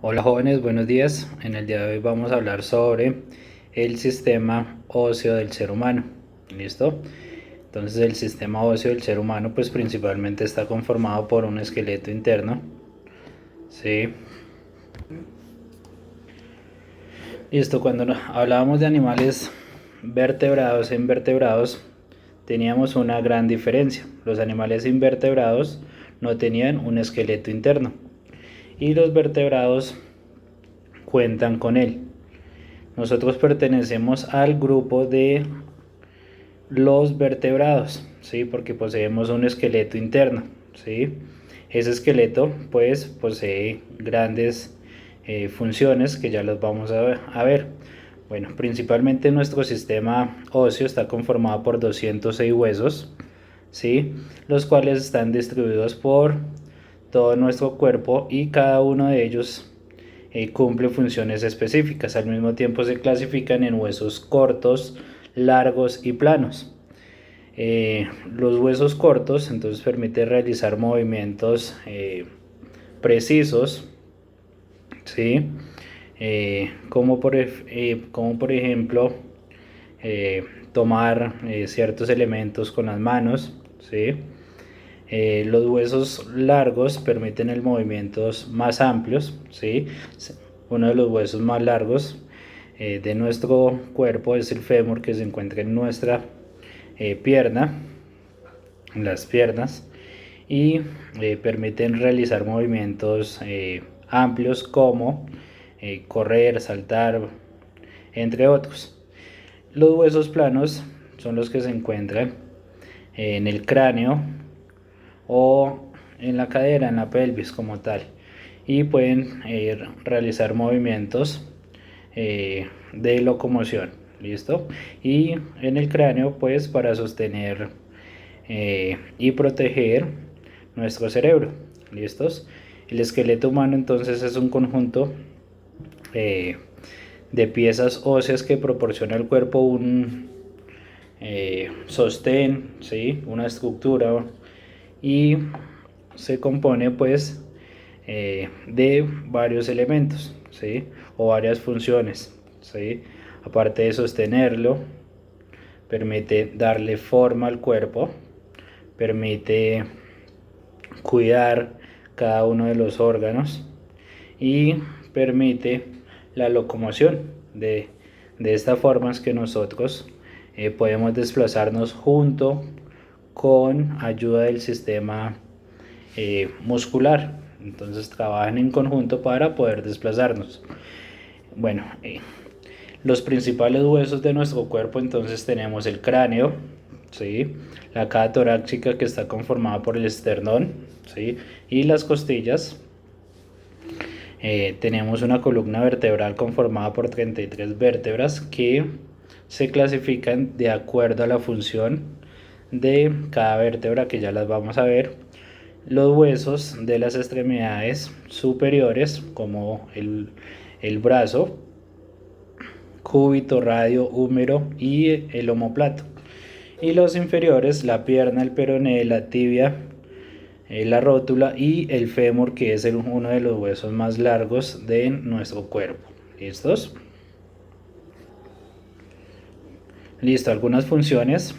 Hola jóvenes, buenos días. En el día de hoy vamos a hablar sobre el sistema óseo del ser humano. ¿Listo? Entonces el sistema óseo del ser humano pues principalmente está conformado por un esqueleto interno. ¿Sí? Listo, cuando hablábamos de animales vertebrados e invertebrados teníamos una gran diferencia. Los animales invertebrados no tenían un esqueleto interno y los vertebrados cuentan con él. Nosotros pertenecemos al grupo de los vertebrados, ¿sí? Porque poseemos un esqueleto interno, ¿sí? Ese esqueleto pues posee grandes funciones que ya las vamos a ver. Bueno, principalmente nuestro sistema óseo está conformado por 206 huesos, ¿sí? Los cuales están distribuidos por todo nuestro cuerpo y cada uno de ellos cumple funciones específicas. Al mismo tiempo se clasifican en huesos cortos, largos y planos. Los huesos cortos entonces permiten realizar movimientos precisos, ¿sí? Como por ejemplo tomar ciertos elementos con las manos, ¿sí? Los huesos largos permiten el movimientos más amplios, ¿sí? Uno de los huesos más largos de nuestro cuerpo es el fémur, que se encuentra en nuestra pierna, en las piernas, y permiten realizar movimientos amplios como correr, saltar, entre otros. Los huesos planos son los que se encuentran en el cráneo o en la cadera, en la pelvis como tal, y pueden realizar movimientos de locomoción. ¿Listo? Y en el cráneo pues para sostener y proteger nuestro cerebro. ¿Listos? El esqueleto humano entonces es un conjunto eh, de piezas óseas que proporciona al cuerpo un sostén, ¿sí? Una estructura, y se compone pues de varios elementos, ¿sí? O varias funciones, ¿sí? Aparte de sostenerlo, permite darle forma al cuerpo, permite cuidar cada uno de los órganos y permite la locomoción. De esta forma es que nosotros podemos desplazarnos junto con ayuda del sistema muscular. Entonces trabajan en conjunto para poder desplazarnos. Bueno, los principales huesos de nuestro cuerpo, entonces tenemos el cráneo, ¿sí? La caja torácica, que está conformada por el esternón, ¿sí? Y las costillas. Tenemos una columna vertebral conformada por 33 vértebras que se clasifican de acuerdo a la función de cada vértebra, que ya las vamos a ver. Los huesos de las extremidades superiores, como el brazo, cúbito, radio, húmero y el omóplato. Y los inferiores, la pierna, el peroné, la tibia, la rótula y el fémur, que es uno de los huesos más largos de nuestro cuerpo. ¿Listos? Listo, algunas funciones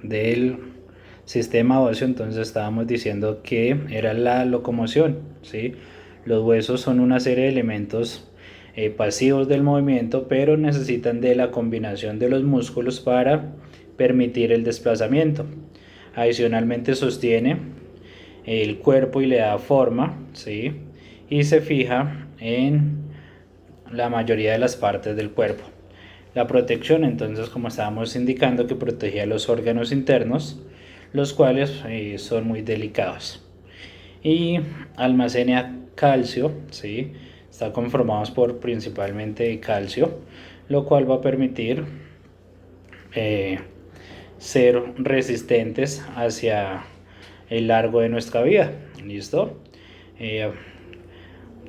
del sistema óseo. Entonces estábamos diciendo que era la locomoción, ¿sí? Los huesos son una serie de elementos pasivos del movimiento, pero necesitan de la combinación de los músculos para permitir el desplazamiento. Adicionalmente sostiene el cuerpo y le da forma, ¿sí? Y se fija en la mayoría de las partes del cuerpo. La protección, entonces, como estábamos indicando, que protegía los órganos internos, los cuales son muy delicados. Y almacena calcio, ¿sí? Está conformados por principalmente calcio, lo cual va a permitir eh, ser resistentes hacia el largo de nuestra vida. ¿Listo? Eh,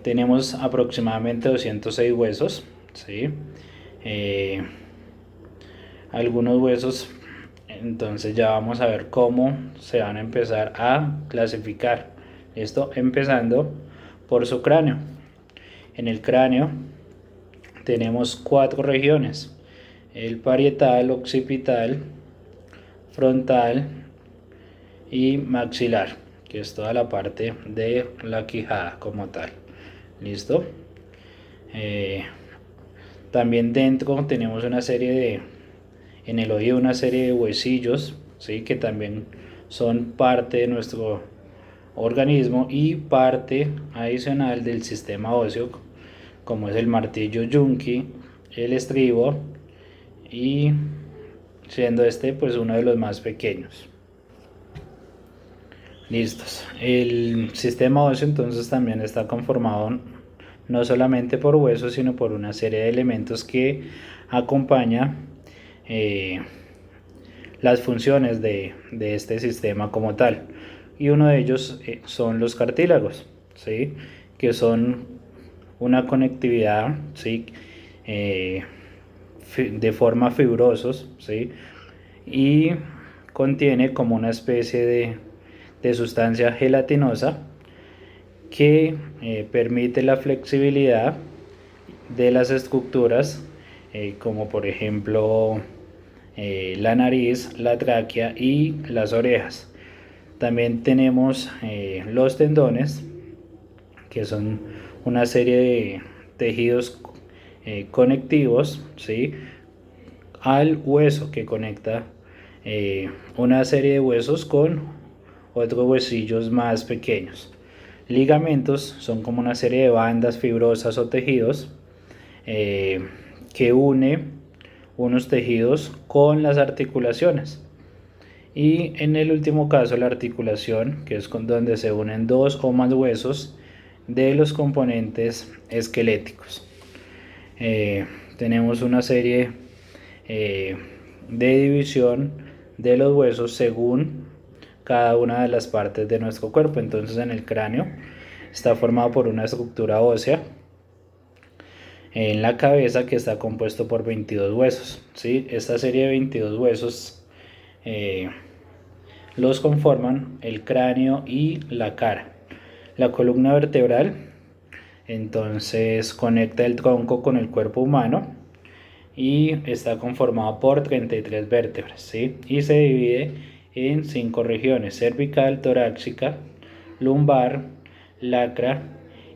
Tenemos aproximadamente 206 huesos, ¿sí? Eh, Algunos huesos, entonces ya vamos a ver cómo se van a empezar a clasificar. Esto empezando por su cráneo. En el cráneo tenemos 4 regiones: el parietal, occipital, frontal y maxilar, que es toda la parte de la quijada como tal. ¿Listo? También dentro tenemos en el oído una serie de huesillos, ¿sí? Que también son parte de nuestro organismo y parte adicional del sistema óseo, como es el martillo yunqui, el estribo, y siendo este pues uno de los más pequeños. Listos. El sistema óseo entonces también está conformado no solamente por huesos, sino por una serie de elementos que acompaña las funciones de este sistema como tal. Y uno de ellos son los cartílagos, ¿sí? Que son una conectividad, ¿sí? De forma fibrosos, ¿sí? Y contiene como una especie de sustancia gelatinosa que permite la flexibilidad de las estructuras, como por ejemplo la nariz, la tráquea y las orejas. También tenemos los tendones, que son una serie de tejidos conectivos, ¿sí? Al hueso, que conecta una serie de huesos con otros huesillos más pequeños. Ligamentos son como una serie de bandas fibrosas o tejidos que une unos tejidos con las articulaciones. Y en el último caso, la articulación, que es donde se unen dos o más huesos de los componentes esqueléticos. Tenemos una serie de división de los huesos según cada una de las partes de nuestro cuerpo. Entonces, en el cráneo está formado por una estructura ósea, en la cabeza, que está compuesto por 22 huesos, ¿sí? Esta serie de 22 huesos los conforman el cráneo y la cara. La columna vertebral entonces conecta el tronco con el cuerpo humano y está conformado por 33 vértebras, ¿sí? Y se divide en 5 regiones: cervical, torácica, lumbar, lacra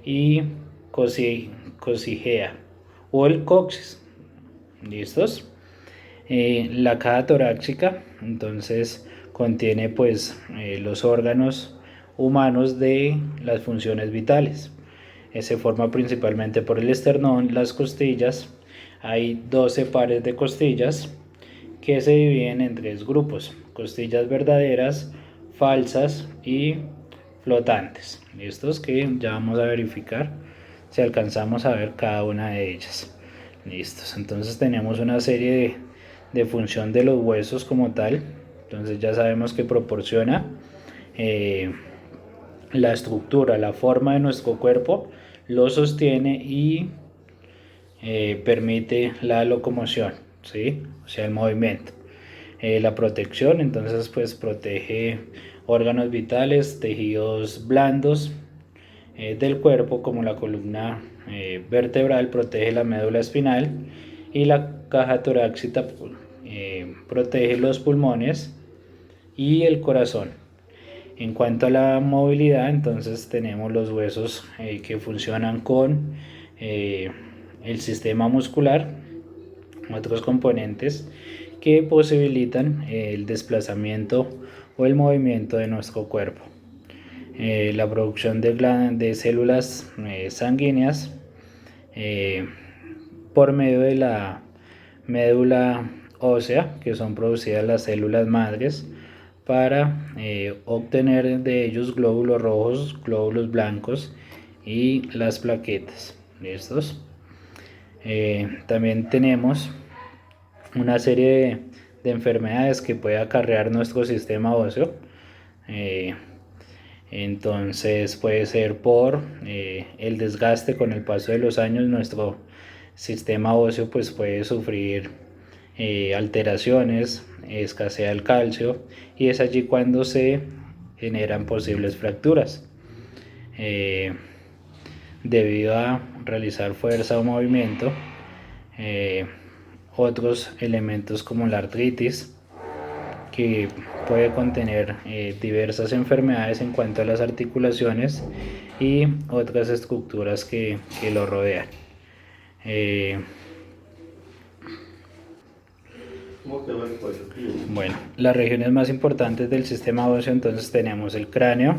y cocigea o el coxis. ¿Listos? La caja torácica entonces contiene pues los órganos humanos de las funciones vitales. Se forma principalmente por el esternón, las costillas. Hay 12 pares de costillas que se dividen en 3 grupos: costillas verdaderas, falsas y flotantes. Estos que ya vamos a verificar si alcanzamos a ver cada una de ellas. Listos, entonces tenemos una serie de función de los huesos como tal. Entonces ya sabemos que proporciona la estructura, la forma de nuestro cuerpo, lo sostiene y permite la locomoción, ¿sí? O sea, el movimiento. La protección, entonces pues protege órganos vitales, tejidos blandos del cuerpo, como la columna vertebral protege la médula espinal, y la caja torácica protege los pulmones y el corazón. En cuanto a la movilidad, entonces tenemos los huesos que funcionan con el sistema muscular, otros componentes que posibilitan el desplazamiento o el movimiento de nuestro cuerpo. La producción de células sanguíneas por medio de la médula ósea, que son producidas las células madres para obtener de ellos glóbulos rojos, glóbulos blancos y las plaquetas. ¿Listos? También tenemos una serie de enfermedades que puede acarrear nuestro sistema óseo. Entonces puede ser por el desgaste. Con el paso de los años, nuestro sistema óseo pues puede sufrir alteraciones, escasea el calcio, y es allí cuando se generan posibles fracturas. debido a realizar fuerza o movimiento. Otros elementos como la artritis, que puede contener diversas enfermedades en cuanto a las articulaciones y otras estructuras que lo rodean. Bueno, las regiones más importantes del sistema óseo, entonces tenemos el cráneo,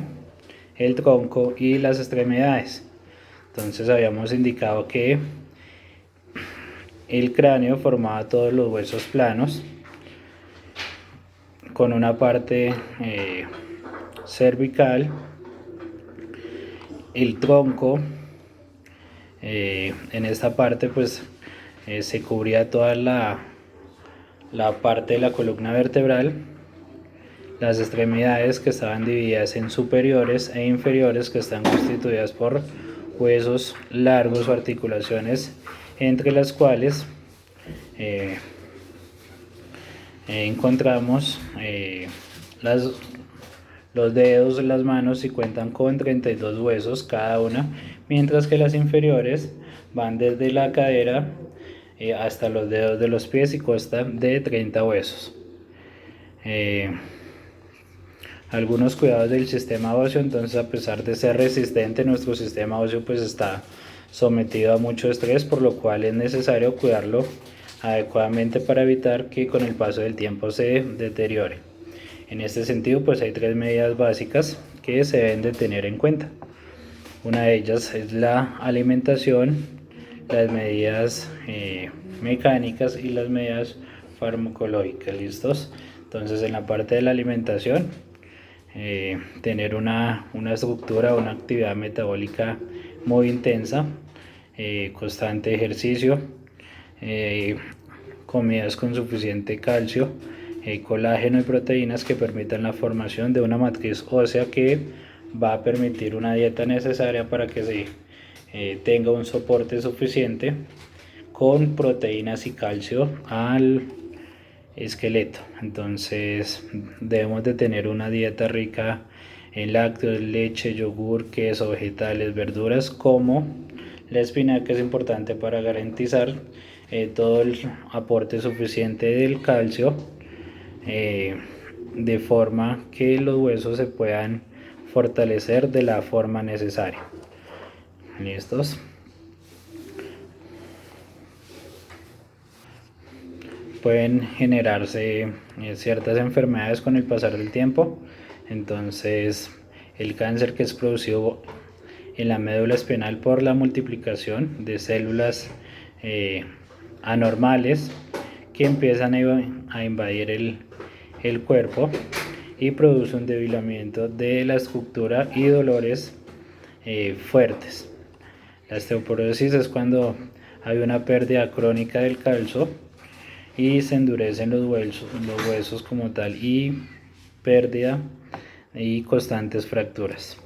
el tronco y las extremidades. Entonces habíamos indicado que el cráneo formaba todos los huesos planos, con una parte cervical. El tronco, en esta parte pues se cubría toda la parte de la columna vertebral. Las extremidades, que estaban divididas en superiores e inferiores, que están constituidas por huesos largos o articulaciones, entre las cuales encontramos los dedos de las manos, y cuentan con 32 huesos cada una, mientras que las inferiores van desde la cadera hasta los dedos de los pies y constan de 30 huesos. Algunos cuidados del sistema óseo. Entonces, a pesar de ser resistente, nuestro sistema óseo pues está sometido a mucho estrés, por lo cual es necesario cuidarlo adecuadamente para evitar que con el paso del tiempo se deteriore. En este sentido pues hay 3 medidas básicas que se deben de tener en cuenta. Una de ellas es la alimentación, las medidas mecánicas y las medidas farmacológicas. ¿Listos? Entonces, en la parte de la alimentación, tener una estructura, una actividad metabólica muy intensa, constante ejercicio, comidas con suficiente calcio, colágeno y proteínas que permitan la formación de una matriz ósea que va a permitir una dieta necesaria para que se tenga un soporte suficiente con proteínas y calcio al esqueleto. Entonces debemos de tener una dieta rica en lácteos, leche, yogur, queso, vegetales, verduras, como la espinaca. Es importante para garantizar todo el aporte suficiente del calcio, de forma que los huesos se puedan fortalecer de la forma necesaria. ¿Listos? Pueden generarse ciertas enfermedades con el pasar del tiempo. Entonces, el cáncer, que es producido en la médula espinal por la multiplicación de células anormales que empiezan a invadir el cuerpo y produce un debilitamiento de la estructura y dolores fuertes. La osteoporosis es cuando hay una pérdida crónica del calcio y se endurecen los huesos como tal, y pérdida y constantes fracturas.